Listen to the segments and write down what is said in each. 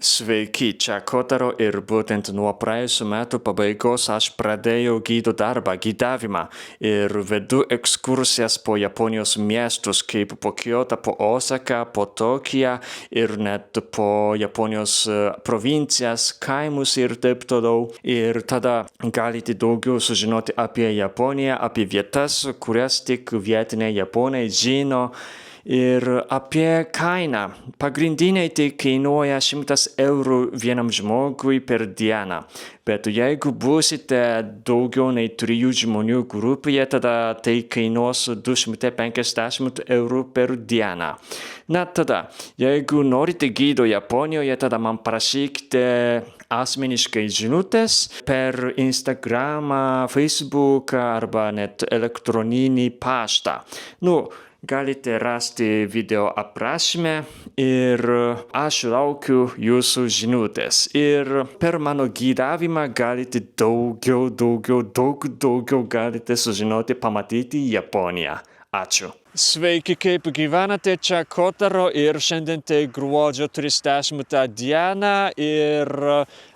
Sveiki, čia Kotaro ir būtent nuo praėjusių metų pabaigos aš pradėjau gido darbą, gidavimą ir vedu ekskursijas po Japonijos miestus, kaip po Kyoto, po Osaką, po Tokiją ir net po Japonijos provincijas, kaimus ir taip toliau. Ir tada galite daugiau sužinoti apie Japoniją, apie vietas, kurias tik vietiniai japonai žino. Ir apie kainą. Pagrindiniai tai kainuoja 100 eurų vienam žmogui per dieną. Bet jeigu būsite daugiau nei 3 žmonių grupėje, tada tai kainuos 250 eurų per dieną. Na tada, jeigu norite gido Japonijoje, tada man parašykite asmeniškai žinutės per Instagramą, Facebooką arba net elektroninį paštą. Galite rasti video aprašyme ir aš laukiu jūsų žinutės. Ir per mano gidavimą galite daug daugiau galite sužinoti, pamatyti Japoniją. Ačiū. Sveiki, kaip gyvenate, čia Kotaro ir šiandien tai gruodžio 30 dieną ir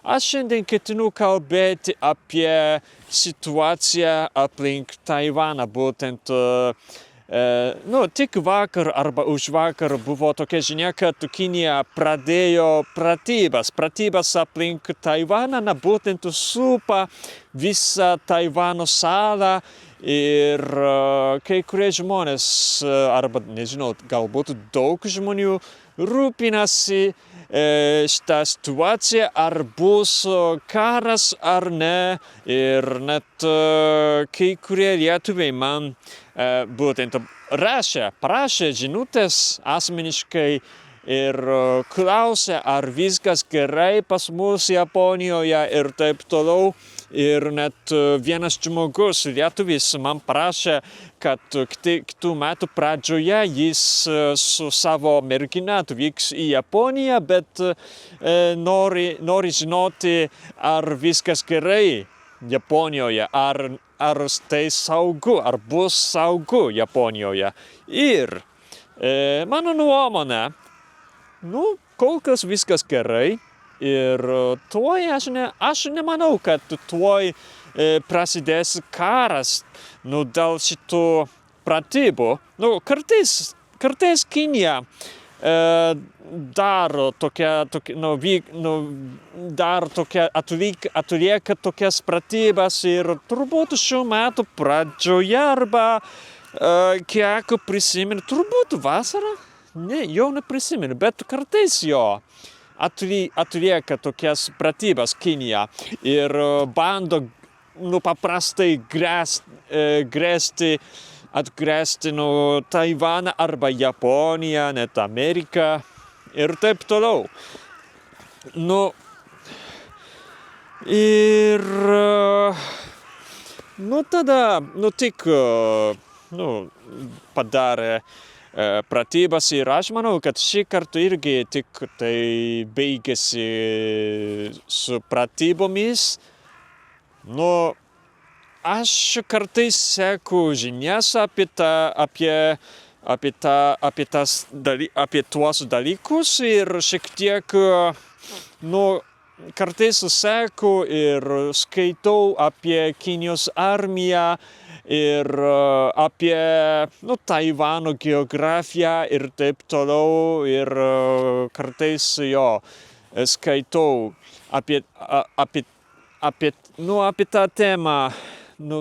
aš šiandien ketinu kalbėti apie situaciją aplink Taivaną, būtent tik vakar arba užvakar buvo tokia žinia, kad Kinija pradėjo pratybas aplink Taivaną, būtent supa visą Taivano salą ir kai kurie žmonės, arba nežinau, galbūt daug žmonių rūpinasi šitą situaciją, ar bus karas ar ne, ir net kai kurie lietuviai man būtent parašė žinutės asmeniškai ir klausė, ar viskas gerai pas mus Japonijoje ir taip toliau. Ir net vienas žmogus, lietuvis, man parašė, kad kitų metų pradžioje jis su savo mergina atvyks į Japoniją, bet nori žinoti, ar viskas gerai Japonijoje, ar tai saugu, ar bus saugu Japonijoje. Ir mano nuomonė, kol kas viskas gerai. Ir tuoj aš nemanau, kad tuoj prasidės karas dėl šitų pratybų. Kartais Kinija atlieka tokias pratybas ir turbūt šių metų pradžioje arba kiek prisimenu, turbūt vasarą, jau neprisimenu, bet kartais atlieka tokias pratybas Kinija ir bando paprastai atgręsti Taivaną arba Japoniją, net Ameriką ir taip toliau. Ir tada tik padarė pratybas ir aš manau, kad šį kartą irgi tik tai baigėsi su pratybomis. Aš kartais seku žinias apie tuos dalykus ir šiek tiek, kartais seku ir skaitau apie Kinijos armiją ir apie Taivano geografiją ir taip toliau ir kartais skaitau apie tą temą,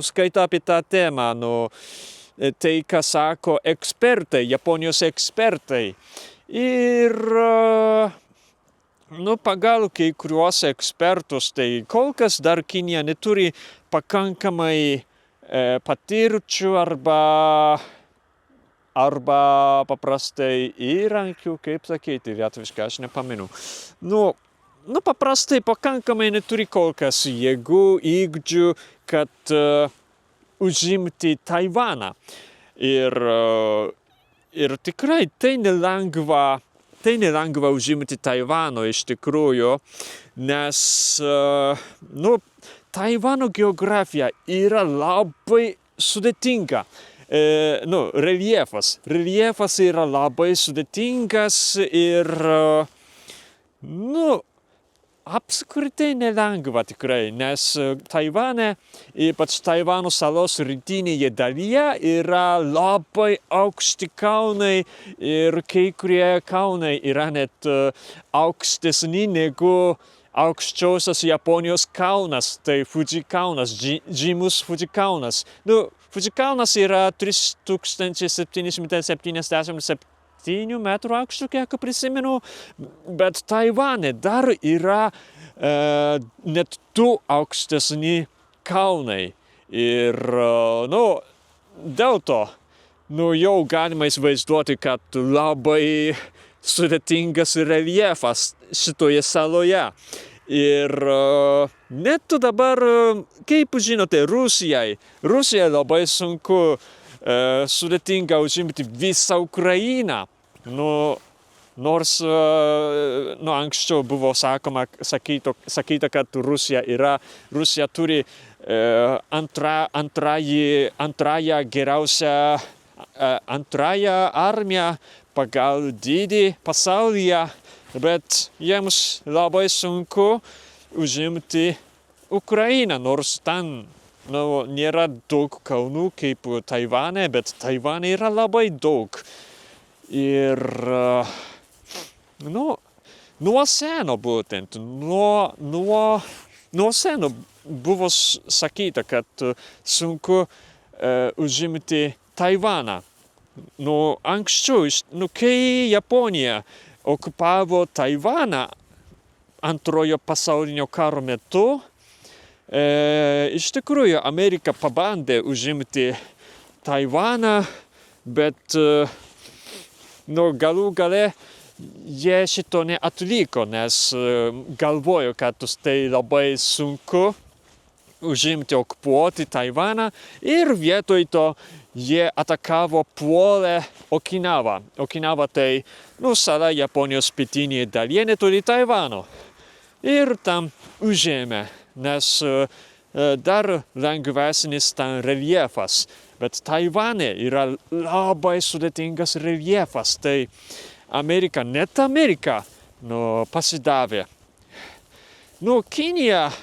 skaitau apie tą temą, tai, ką sako ekspertai, Japonijos ekspertai. Ir pagal kai kuriuos ekspertus, tai kol kas dar Kinija neturi pakankamai patirčių arba paprastai įrankių, kaip sakyti, lietuviškai aš nepamenu. Paprastai pakankamai neturi kol kas jėgų, įgūdžių, kad užimti Taivaną. Ir tikrai tai nelengva užimti Taivano iš tikrųjų, nes Taivano geografija yra labai sudėtinga. Reljefas yra labai sudėtingas ir Nu, apskritai nelengva tikrai, nes Taivane, ypač Taivano salos rytinėje dalyje, yra labai aukšti kalnai ir kai kurie kalnai yra net aukštesni negu aukščiausias Japonijos kalnas, tai Fuji kalnas, žymus Fuji kalnas. Fuji kalnas yra 3777 metrų aukščio, kiek prisimenu, bet Taivane dar yra net 2 aukštesni kalnai. Ir, dėl to, jau galima įsivaizduoti, kad labai sudėtingas reljefas šitoje saloje. Ir net dabar, kaip žinote, Rusijai labai sunku sudėtinga užimti visą Ukrainą. Nors anksčiau buvo sakyta, kad Rusija turi antrąją armiją pagal dydį pasaulyje, bet jiems labai sunku užimti Ukrainą, nors ten nėra daug kalnų kaip Taivane, bet Taivane yra labai daug. Ir nuo seno būtent, nuo seno buvo sakyta, kad sunku užimti Taivaną. Anksčiau, kai Japonija okupavo Taivaną antrojo pasaulinio karo metu, iš tikrųjų Amerika pabandė užimti Taivaną, bet galų gale jie šito neatliko, nes galvojo, kad tai labai sunku užimti, okupuoti Taivaną ir vietoj to jie atakavo, puolė Okinavą. Okinava tai sala Japonijos pietinėje dalyje netoli Taivano. Ir tam užėmė, nes dar lengvesnis ten reljefas. Bet Taivane yra labai sudėtingas reljefas. Tai net Amerika pasidavė. Kinija,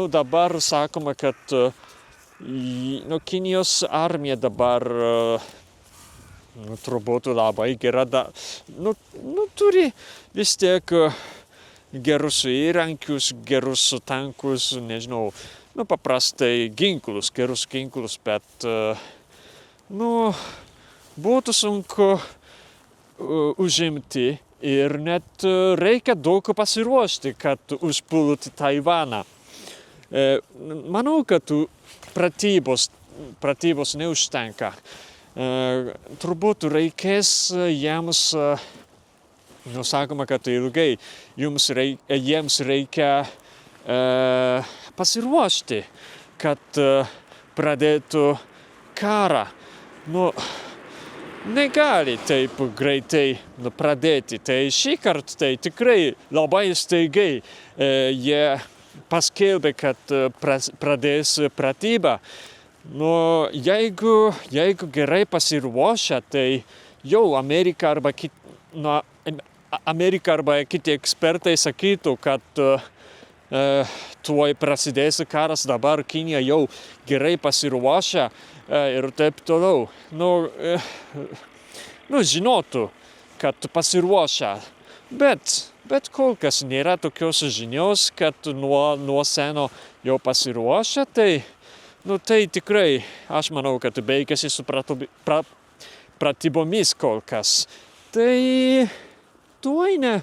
dabar sakoma, kad Kinijos armija dabar turbūt labai gera, turi vis tiek gerus įrankius, gerus tankus, nežinau, paprastai gerus ginklus, bet būtų sunku užimti ir net reikia daug pasiruošti, kad užpulti Taivaną. Manau, kad pratybos neužtenka. Turbūt reikės jiems, sakoma, kad ilgai jiems reikia pasiruošti, kad pradėtų karą. Negali taip greitai pradėti. Tai šį kartą tai tikrai labai staigiai jie paskelbė, kad pradės pratybą. Jeigu gerai pasiruošę, tai jau Amerika arba kiti ekspertai sakytų, kad tuoj prasidės karas, dabar Kinija jau gerai pasiruošę ir taip toliau. Žinotų, kad pasiruošę, bet kol kas nėra tokios žinios, kad nuo seno jau pasiruošę, tai tikrai, aš manau, kad baigėsi su pratybomis kol kas. Tai tuoj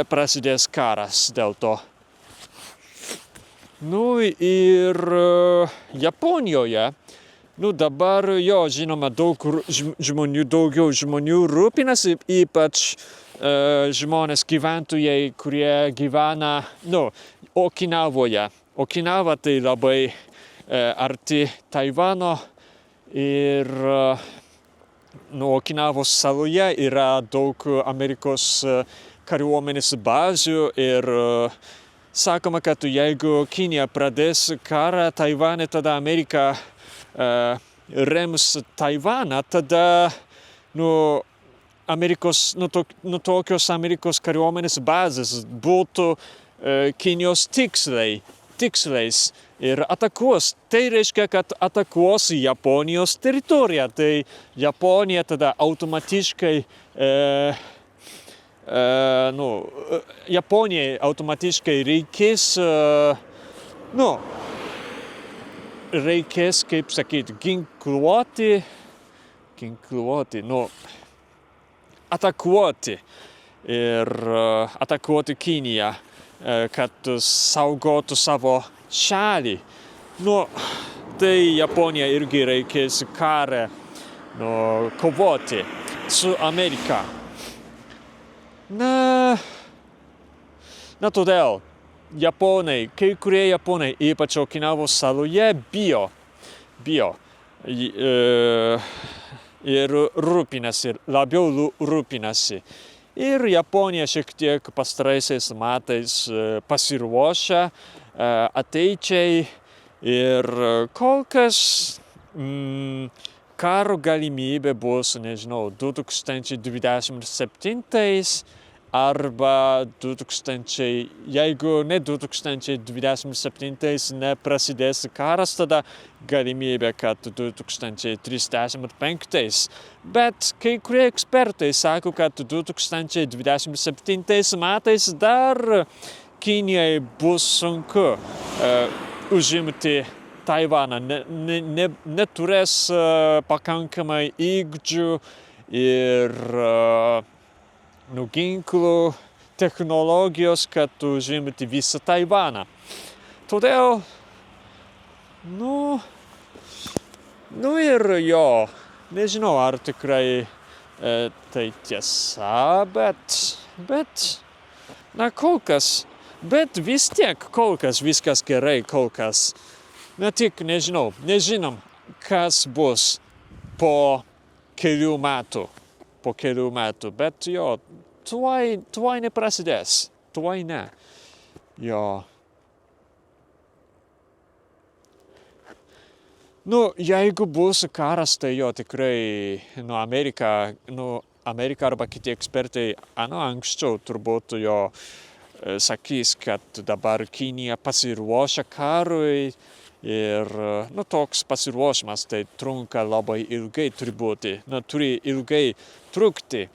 prasidės karas dėl to. Ir Japonijoje, dabar žinoma, daugiau žmonių rūpinasi, ypač žmonės gyventojai, kurie gyvena Okinavoje. Okinava tai labai arti Taivano ir Okinavos saloje yra daug Amerikos kariuomenės bazių ir sakoma, kad jeigu Kinija pradės karą Taivane, tada Amerika rems Taivaną, tada tokios Amerikos kariuomenės bazės būtų Kinijos tiksliais ir atakuos. Tai reiškia, kad atakuos Japonijos teritoriją. Tai Japonija tada automatiškai Japonijai automatiškai reikės, kaip sakyti, ginkluoti, atakuoti ir atakuoti Kiniją, kad saugotų savo šalį. Tai Japonija irgi reikės karą kovoti su Amerika. Todėl kai kurie Japonai, ypač Okinavos saloje, bijo ir labiau rūpinasi. Ir Japonija šiek tiek pastaraisiais metais pasiruošia ateičiai ir kol kas karo galimybė bus, 2027 arba jeigu ne 2027 neprasidės karas, tada galimybė, kad 2035. Bet kai kurie ekspertai sako, kad 2027 metais dar Kinijai bus sunku užimti Taivaną, neturės pakankamai įgūdžių ir ginklų, technologijos, kad užimti visą Taivaną. Todėl, ir nežinau, ar tikrai tai tiesa, bet vis tiek kol kas viskas gerai, kol kas. Tik nežinom, kas bus po kelių metų, bet tuoj neprasidės, tuoj ne. Jeigu bus karas, tai tikrai, Amerika arba kiti ekspertai, anksčiau turbūt sakys, kad dabar Kinija pasiruošia karui ir, toks pasiruošimas, tai trunka labai ilgai turi ilgai trukti,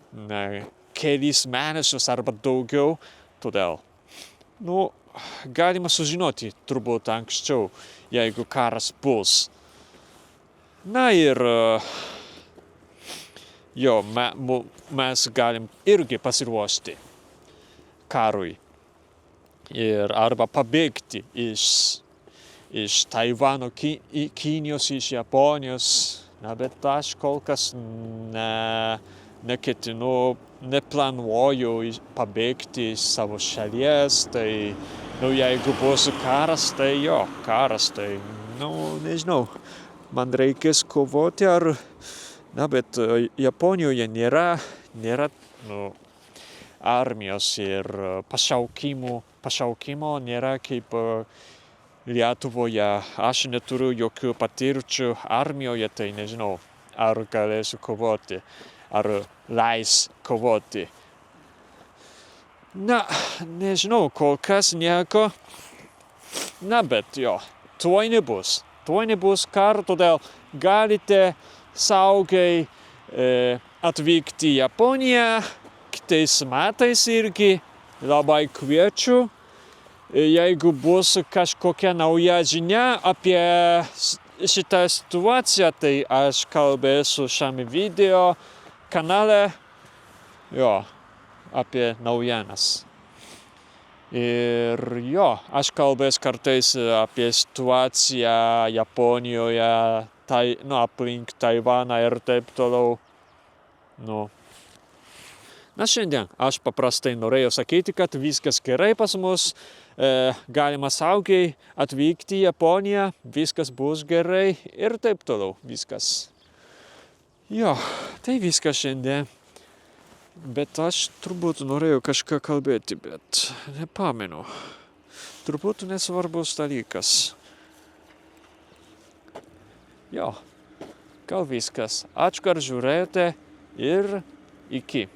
kelis mėnesius arba daugiau, todėl, galima sužinoti turbūt anksčiau, jeigu karas bus. Ir mes galim irgi pasiruošti karui ir arba pabėgti iš Taivano, Kinijos, iš Japonijos, bet aš kol kas neplanuoju pabėgti iš savo šalies, tai, jeigu bus karas, tai nežinau, man reikės kovoti bet Japonijoje nėra armijos ir pašaukimo nėra kaip Lietuvoje. Aš neturiu jokių patirčių armijoje, tai nežinau, ar galėsiu kovoti, ar leis kovoti. Nežinau, kol kas nieko. Bet tuoj nebus karo, todėl galite saugiai atvykti į Japoniją kitais metais irgi. Labai kviečiu. Jeigu bus kažkokia nauja žinia apie šitą situaciją, tai aš kalbėsiu šiame video kanale apie naujienas. Ir aš kalbėsiu kartais apie situaciją Japonijoje, aplink Taivaną ir taip toliau. Šiandien aš paprastai norėjau sakyti, kad viskas gerai pas mus, galima saugiai atvykti į Japoniją, viskas bus gerai ir taip toliau viskas. Tai viskas šiandien. Bet aš turbūt norėjau kažką kalbėti, bet nepamenu. Turbūt nesvarbus dalykas. Gal viskas. Ačiū, kad žiūrėjote ir Iki.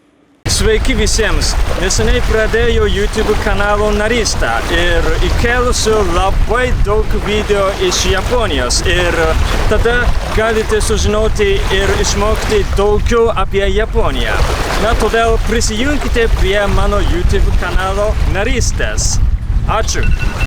Sveiki visiems! Neseniai pradėjau YouTube kanalo narystę ir įkelsiu labai daug video iš Japonijos ir tada galite sužinoti ir išmokti daugiau apie Japoniją. Todėl prisijunkite prie mano YouTube kanalo narystės. Ačiū!